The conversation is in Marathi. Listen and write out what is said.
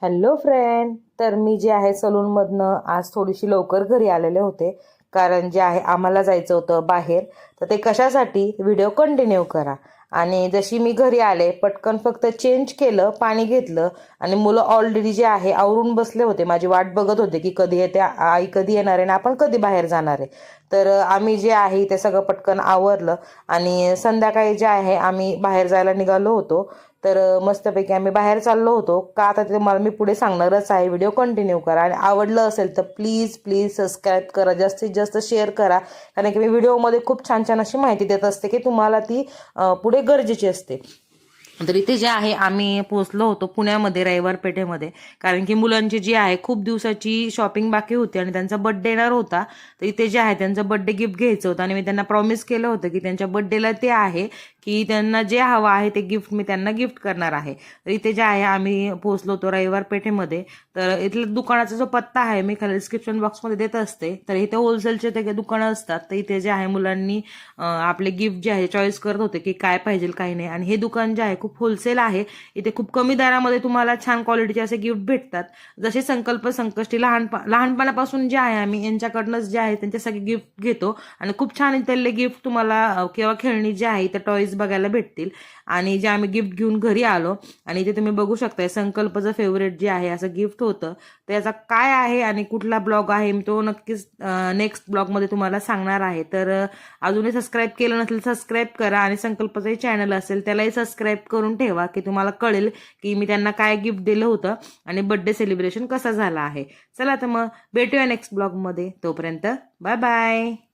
Hello friend. तर मी जे आहे सलूनमधनं आज थोडीशी लवकर घरी आलेले होते, कारण जे आहे आम्हाला जायचं होतं बाहेर. तर ते कशासाठी, व्हिडिओ कंटिन्यू करा. आणि जशी मी घरी आले, पटकन फक्त चेंज केलं, पाणी घेतलं आणि मुलं ऑलरेडी जे आहे आवरून बसले होते, माझी वाट बघत होते की कधी येते आई, कधी येणार आहे ना आपण कधी बाहेर जाणार आहे. तर आम्ही जे आहे ते सगळं पटकन आवरलं आणि संध्याकाळी जे आहे आम्ही बाहेर जायला निघालो होतो. तर मस्तपैकी आम्ही बाहेर चाललो होतो का, आता ते मला मी पुढे सांगणारच आहे. व्हिडिओ कंटिन्यू करा आणि आवडलं असेल तर प्लीज प्लीज सबस्क्राईब करा, जास्तीत जास्त शेअर करा, कारण की मी व्हिडिओमध्ये खूप छान छान अशी माहिती देत असते की तुम्हाला ती पुढे गरजेची असते. तर इथे जे आहे आम्ही पोहोचलो होतो पुण्यामध्ये, रविवार पेठेमध्ये, कारण की मुलांची जी आहे खूप दिवसाची शॉपिंग बाकी होती आणि त्यांचा बड्डे येणार होता. तर इथे जे आहे त्यांचं बड्डे गिफ्ट घ्यायचं होतं आणि मी त्यांना प्रॉमिस केलं होतं की त्यांच्या बड्डेला ते आहे की त्यांना जे हवं आहे ते गिफ्ट मी त्यांना गिफ्ट करणार आहे. तर इथे जे आहे आम्ही पोहोचलो होतो रविवार पेठेमध्ये. तर इथल्या दुकानाचा जो पत्ता आहे मी खाली डिस्क्रिप्शन बॉक्समध्ये देत असते. तर इथे होलसेलचे ते दुकानं असतात. तर इथे जे आहे मुलांनी आपले गिफ्ट जे आहे चॉईस करत होते की काय पाहिजे काय नाही. आणि हे दुकान जे आहे खूप होलसेल आहे. इथे खूप कमी दरामध्ये तुम्हाला छान क्वालिटीचे असे गिफ्ट भेटतात. जसे संकल्प संकष्टी लहानपणापासून जे आहे आम्ही यांच्याकडनंच जे आहे त्यांचे सगळे गिफ्ट घेतो आणि खूप छान इथले गिफ्ट तुम्हाला किंवा खेळणी जे आहे तर टॉईज बघायला भेटतील. आणि जे आम्ही गिफ्ट घेऊन घरी आलो आणि इथे तुम्ही बघू शकताय संकल्पचं फेवरेट जे आहे असं गिफ्ट होतं. त्याचा काय आहे आणि कुठला ब्लॉग आहे तो नक्कीच नेक्स्ट ब्लॉगमध्ये तुम्हाला सांगणार आहे. तर अजूनही सबस्क्राईब केलं नसेल सबस्क्राईब करा आणि संकल्पचंही चॅनल असेल त्यालाही सबस्क्राईब करून ठेवा की तुम्हाला कळेल की मी त्यांना काय गिफ्ट दिलं होतं आणि बर्थडे सेलिब्रेशन कसा झाला आहे. चला तर मग भेटूया नेक्स्ट ब्लॉगमध्ये. तोपर्यंत बाय बाय.